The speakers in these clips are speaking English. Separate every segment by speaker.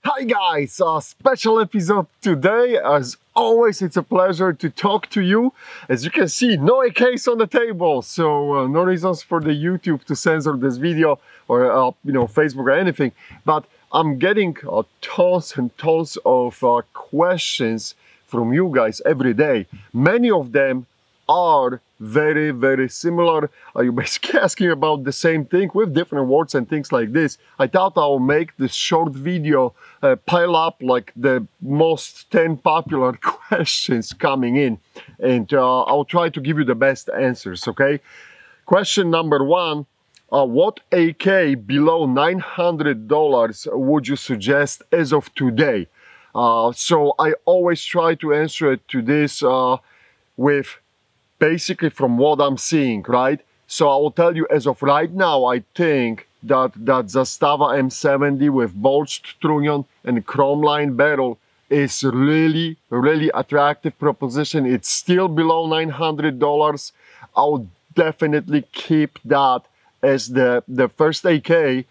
Speaker 1: Hi guys, a special episode today. As always, it's a pleasure to talk to you. As you can see, no AKs on the table, so no reasons for the YouTube to censor this video or Facebook or anything. But I'm getting tons and tons of questions from you guys every day. Many of them are very similar. You're basically asking about the same thing with different words and things like this. I thought I'll make this short video pile up like the most 10 popular questions coming in, and I'll try to give you the best answers, okay? Question number one, what AK below $900 would you suggest as of today? So I always try to answer it to this with basically from what I'm seeing, right? So I will tell you, as of right now, I think that Zastava M70 with bulged trunnion and chrome line barrel is really attractive proposition. It's still below $900. I would definitely keep that as the first AK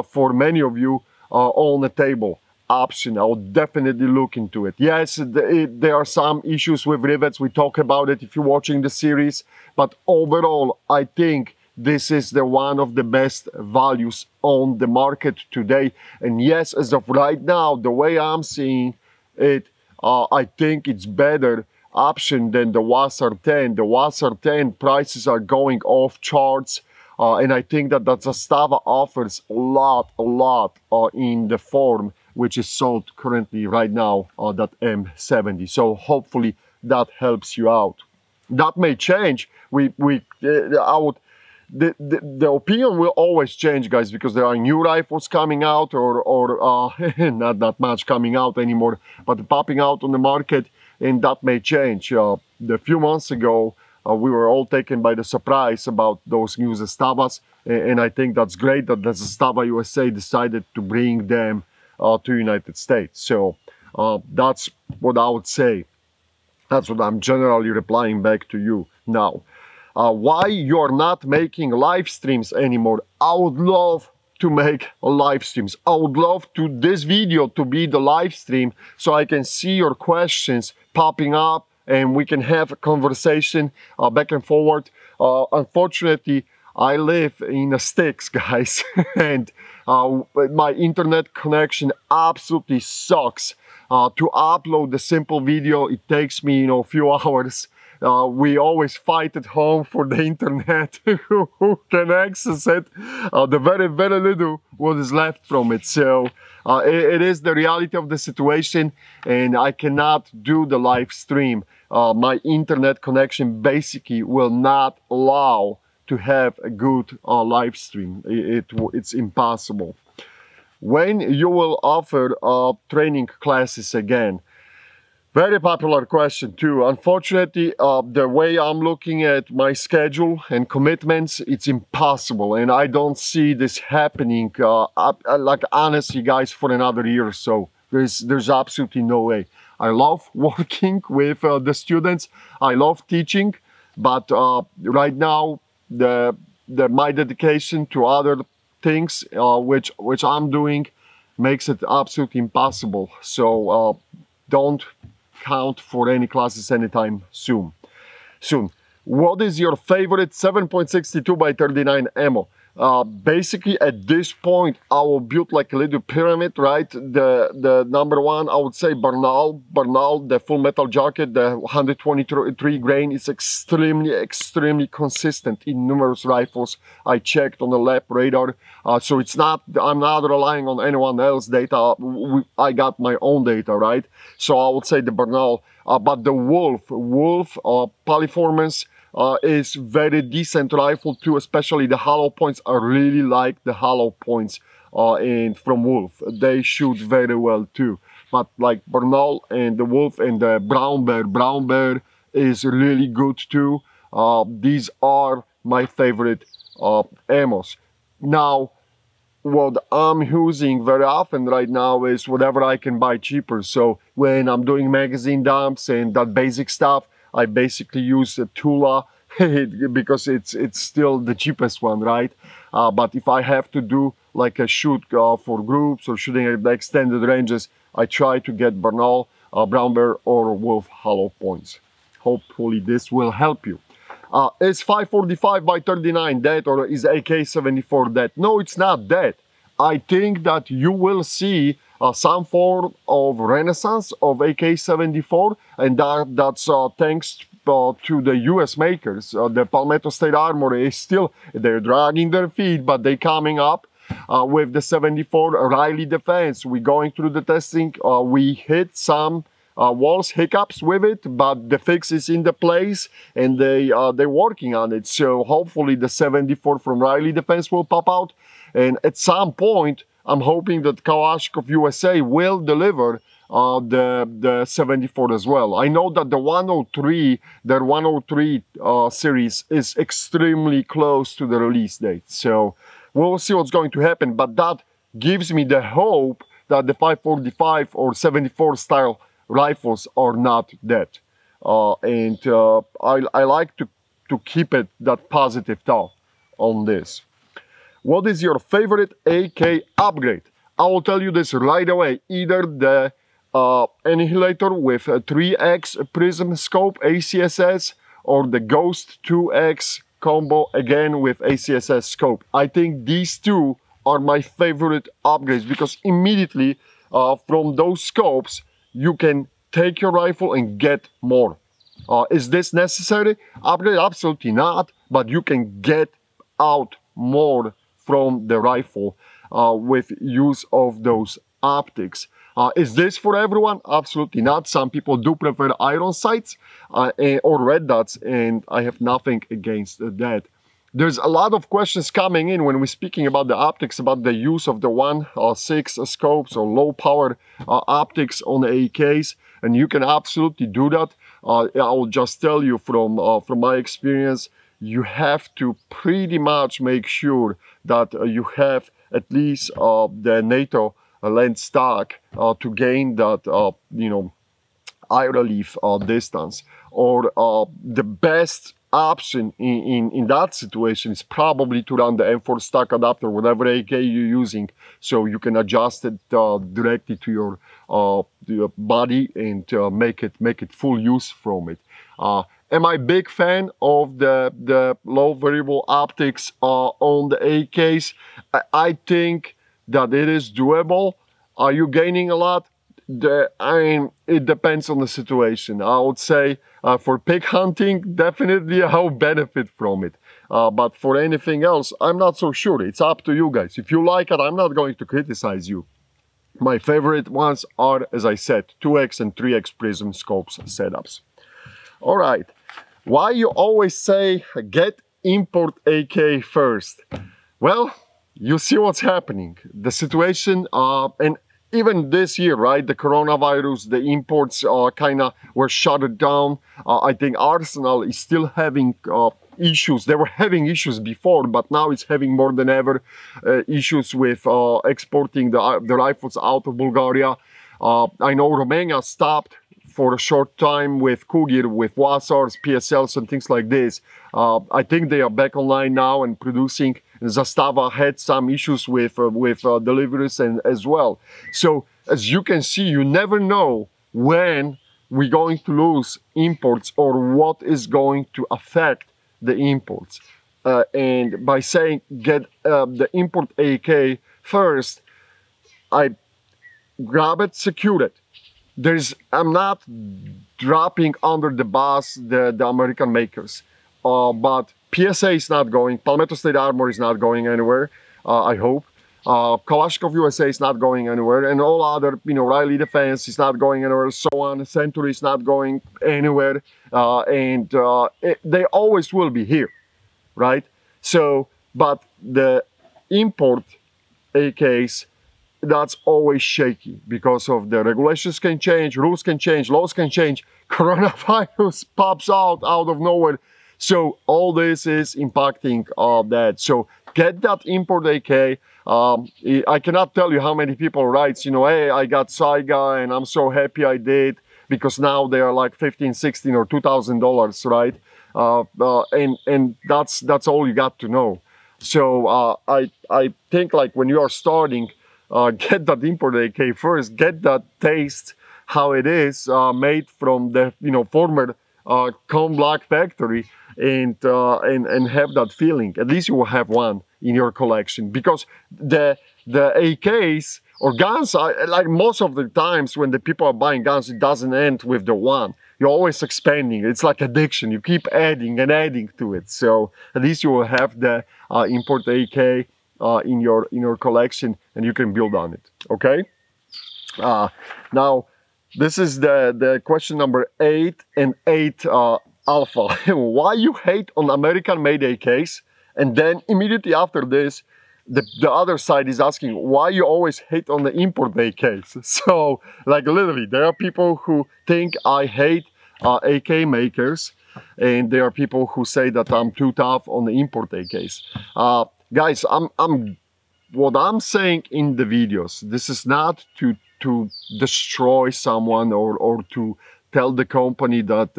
Speaker 1: for many of you on the table option. I would definitely look into it. Yes, there are some issues with rivets. We talk about it if you're watching the series, but overall, I think this is one of the best values on the market today. And yes, as of right now, the way I'm seeing it, I think it's better option than the WASR 10. The WASR 10 prices are going off charts. And I think that Zastava offers a lot in the form which is sold currently right now, that M70. So hopefully that helps you out. That may change. The opinion will always change, guys, because there are new rifles coming out, or not that much coming out anymore, but popping out on the market, and that may change. A few months ago, we were all taken by the surprise about those new Zastavas, and I think that's great that the Zastava USA decided to bring them to United States. So that's what I would say. That's what I'm generally replying back to you now. Why you're not making live streams anymore? I would love to make live streams. I would love this video to be the live stream so I can see your questions popping up and we can have a conversation back and forward. Unfortunately, I live in the sticks, guys, and my internet connection absolutely sucks. To upload the simple video, it takes me, a few hours. We always fight at home for the internet, who can access it. The very little what is left from it. So it is the reality of the situation, and I cannot do the live stream. My internet connection basically will not allow to have a good live stream. It's impossible. When you will offer training classes again? Very popular question too. Unfortunately, the way I'm looking at my schedule and commitments, it's impossible, and I don't see this happening, like honestly, guys, for another year or so. There's absolutely no way. I love working with the students. I love teaching, but right now, my dedication to other things, which I'm doing, makes it absolutely impossible. So don't count for any classes anytime soon. What is your favorite 7.62 by 39 ammo? Basically, at this point, I will build like a little pyramid, right? The number one, I would say Bernal, the full metal jacket, the 123 grain is extremely consistent in numerous rifles. I checked on the lab radar, so I'm not relying on anyone else's data. I got my own data, right? So I would say the Bernal, but the Wolf Polyformance is very decent rifle too, especially the hollow points. I really like the hollow points from Wolf. They shoot very well too. But like Bernal and the Wolf and the Brown Bear is really good too. These are my favorite ammos. Now, what I'm using very often right now is whatever I can buy cheaper. So when I'm doing magazine dumps and that basic stuff, I basically use a Tula because it's still the cheapest one, right? But if I have to do like I shoot for groups or shooting at the extended ranges, I try to get Bernal, brown bear, or wolf hollow points. Hopefully this will help you. Is 545 by 39 dead, or is AK-74 dead? No, it's not dead. I think that you will see some form of renaissance of AK-74, and that's thanks to the US makers. The Palmetto State Armory is still, they're dragging their feet, but they're coming up with the 74 Riley Defense. We're going through the testing. We hit some walls hiccups with it, but the fix is in the place, and they're working on it. So hopefully the 74 from Riley Defense will pop out, and at some point I'm hoping that Kalashnikov USA will deliver the 74 as well. I know that the 103, their 103 series is extremely close to the release date, so we'll see what's going to happen, but that gives me the hope that the 545 or 74 style rifles are not dead, and I like to keep it that positive thought on this. What is your favorite AK upgrade? I will tell you this right away. Either the Annihilator with a 3x prism scope ACSS, or the Ghost 2x combo again with ACSS scope. I think these two are my favorite upgrades, because immediately from those scopes you can take your rifle and get more. Is this necessary upgrade? Absolutely not, but you can get out more from the rifle with use of those optics. Is this for everyone? Absolutely not. Some people do prefer iron sights or red dots, and I have nothing against that. There's a lot of questions coming in when we're speaking about the optics, about the use of the 1.6 scopes or low power optics on the AKs, and you can absolutely do that. I will just tell you from my experience, you have to pretty much make sure that you have at least the NATO lens stock to gain that eye relief distance, or the best option in that situation is probably to run the M4 stock adapter, whatever AK you're using, so you can adjust it directly to your body and make it full use from it. Am I a big fan of the low variable optics on the AKs? I think that it is doable. Are you gaining a lot? I mean, it depends on the situation. I would say for pig hunting, definitely I'll benefit from it. But for anything else, I'm not so sure. It's up to you guys. If you like it, I'm not going to criticize you. My favorite ones are, as I said, 2x and 3x prism scopes setups. All right. Why you always say get import AK first? Well, you see what's happening. The situation, and even this year, right, the coronavirus, the imports kind of were shut down. I think Arsenal is still having issues. They were having issues before, but now it's having more than ever issues with exporting the rifles out of Bulgaria. I know Romania stopped for a short time with Kugir, with Wasars, PSLs and things like this. I think they are back online now and producing. Zastava had some issues with deliveries and as well. So as you can see, you never know when we're going to lose imports or what is going to affect the imports. And by saying get the import AK first, I grab it, secure it. I'm not dropping under the bus the American makers, but PSA is not going, Palmetto State Armory is not going anywhere, I hope. Kalashnikov USA is not going anywhere, and all other, Riley Defense is not going anywhere, so on. Century is not going anywhere, and they always will be here, right? So, but the import AKs, that's always shaky because of the regulations can change, rules can change, laws can change, coronavirus pops out of nowhere. So all this is impacting that. So get that import AK. I cannot tell you how many people write, hey, I got Saiga and I'm so happy I did, because now they are like $15, $16 or $2,000, right? And that's all you got to know. So I think like when you are starting, get that import AK first, get that taste how it is made from the former cone block factory, and have that feeling. At least you will have one in your collection, because the AKs or guns, like most of the times when the people are buying guns, it doesn't end with the one. You're always expanding. It's like addiction. You keep adding and adding to it. So at least you will have the import AK in your collection, and you can build on it. Okay. Now this is the question number 8 and 8 alpha. Why you hate on American-made AKs? And then immediately after this, the other side is asking why you always hate on the import AKs. So like literally, there are people who think I hate AK makers, and there are people who say that I'm too tough on the import AKs. Guys, what I'm saying in the videos, this is not to destroy someone or to tell the company that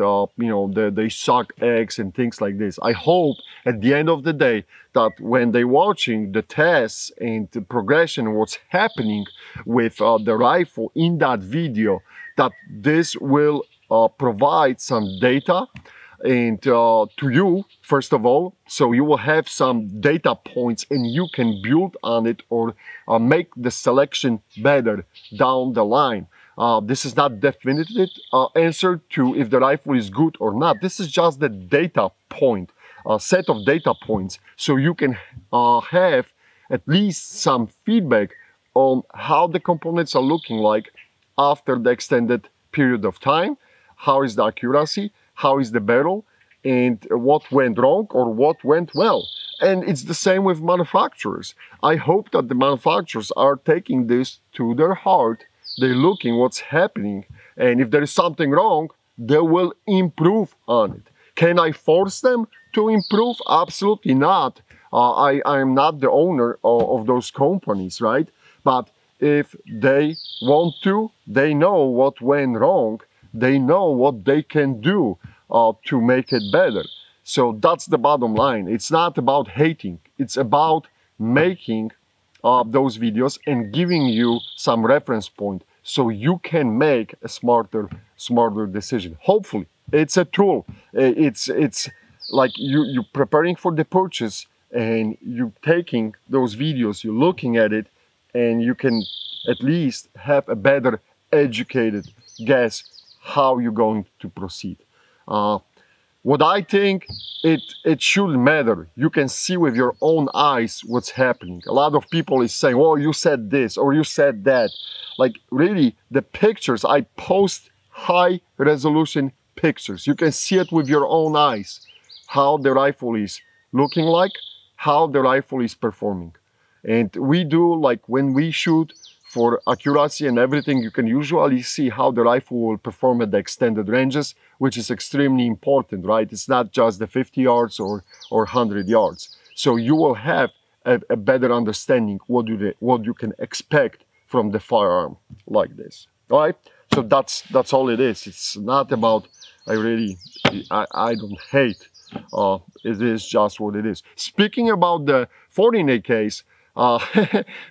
Speaker 1: they suck eggs and things like this. I hope at the end of the day that when they're watching the tests and the progression, what's happening with the rifle in that video, that this will provide some data and to you, first of all, so you will have some data points and you can build on it or make the selection better down the line. This is not definitive answer to if the rifle is good or not. This is just the data point, set of data points, so you can have at least some feedback on how the components are looking like after the extended period of time. How is the accuracy? How is the barrel? And what went wrong or what went well? And it's the same with manufacturers. I hope that the manufacturers are taking this to their heart. They're looking what's happening, and if there is something wrong, they will improve on it. Can I force them to improve? Absolutely not. I am not the owner of those companies, right? But if they want to, they know what went wrong. They know what they can do to make it better. So that's the bottom line. It's not about hating. It's about making those videos and giving you some reference point so you can make a smarter decision. Hopefully, it's a tool. It's like you preparing for the purchase, and you taking those videos, you're looking at it, and you can at least have a better educated guess how you're going to proceed. What I think, it shouldn't matter. You can see with your own eyes what's happening. A lot of people is saying, oh, you said this or you said that. Like really, the pictures, I post high resolution pictures. You can see it with your own eyes, how the rifle is looking like, how the rifle is performing. And we do, like when we shoot for accuracy and everything, you can usually see how the rifle will perform at the extended ranges, which is extremely important, right? It's not just the 50 yards or 100 yards. So you will have a better understanding what you can expect from the firearm like this. All right? So that's all it is. It's not about, I don't hate. It is just what it is. Speaking about the foreign AKs,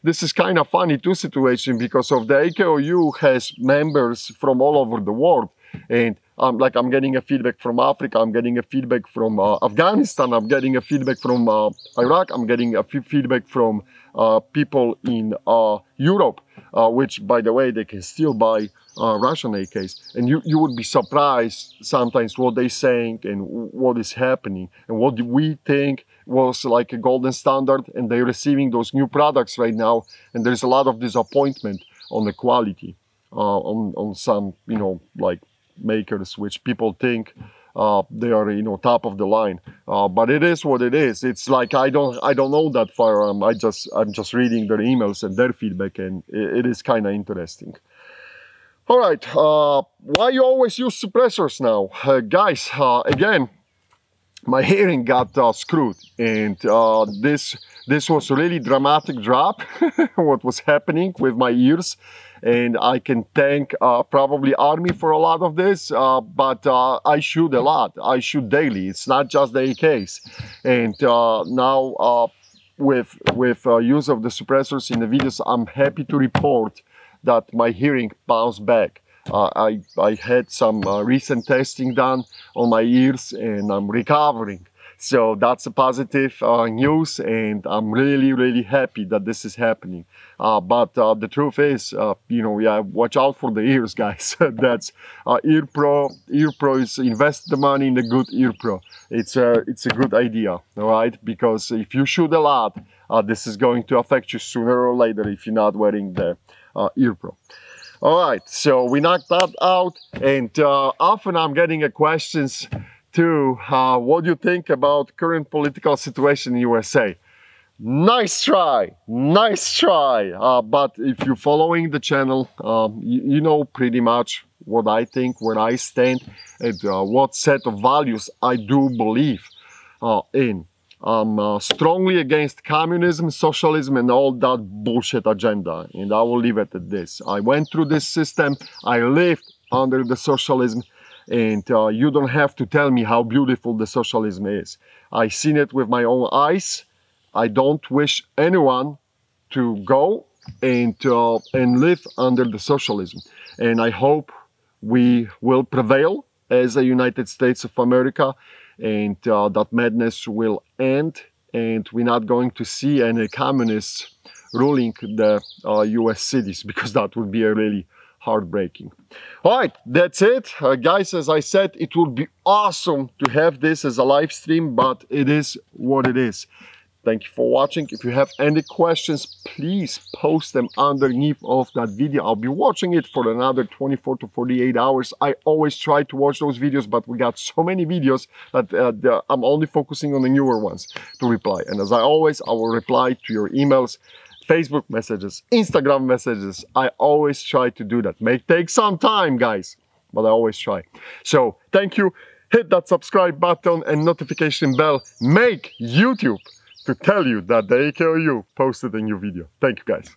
Speaker 1: this is kind of funny too situation, because of the AKOU has members from all over the world, and I'm getting a feedback from Africa, I'm getting a feedback from Afghanistan, I'm getting a feedback from Iraq, I'm getting a feedback from people in Europe, which by the way, they can still buy Russian AKs, and you would be surprised sometimes what they're saying and what is happening and what we think was like a golden standard, and they're receiving those new products right now, and there's a lot of disappointment on the quality on some like makers which people think they are top of the line, but it is what it is. It's like I don't know that firearm. I'm just reading their emails and their feedback, and it is kind of interesting. All right, why you always use suppressors now? Guys, again, my hearing got screwed, and this was a really dramatic drop, what was happening with my ears, and I can thank probably Army for a lot of this, but I shoot a lot. I shoot daily. It's not just the AKs, and now with use of the suppressors in the videos, I'm happy to report that my hearing bounced back. I had some recent testing done on my ears and I'm recovering. So that's a positive news, and I'm really happy that this is happening. But the truth is, you know, yeah, watch out for the ears, guys. That's Ear Pro. Ear Pro is invest the money in a good Ear Pro. It's a good idea, all right? Because if you shoot a lot, this is going to affect you sooner or later if you're not wearing the Ear Pro. All right, so we knocked that out, and often I'm getting questions to what do you think about current political situation in USA? Nice try, nice try. But if you're following the channel, you know pretty much what I think, where I stand, and what set of values I do believe in. I'm strongly against communism, socialism, and all that bullshit agenda, and I will leave it at this. I went through this system, I lived under the socialism, and you don't have to tell me how beautiful the socialism is. I've seen it with my own eyes. I don't wish anyone to go and live under the socialism. And I hope we will prevail as a United States of America, and that madness will end, and we're not going to see any communists ruling the US cities, because that would be a really heartbreaking. All right, that's it. Guys, as I said, it would be awesome to have this as a live stream, but it is what it is. Thank you for watching. If you have any questions, please post them underneath of that video. I'll be watching it for another 24 to 48 hours. I always try to watch those videos, but we got so many videos that I'm only focusing on the newer ones to reply. And as I always, I will reply to your emails, Facebook messages, Instagram messages. I always try to do that. May take some time, guys, but I always try. So thank you. Hit that subscribe button and notification bell. Make YouTube to tell you that the AKOU posted a new video. Thank you, guys.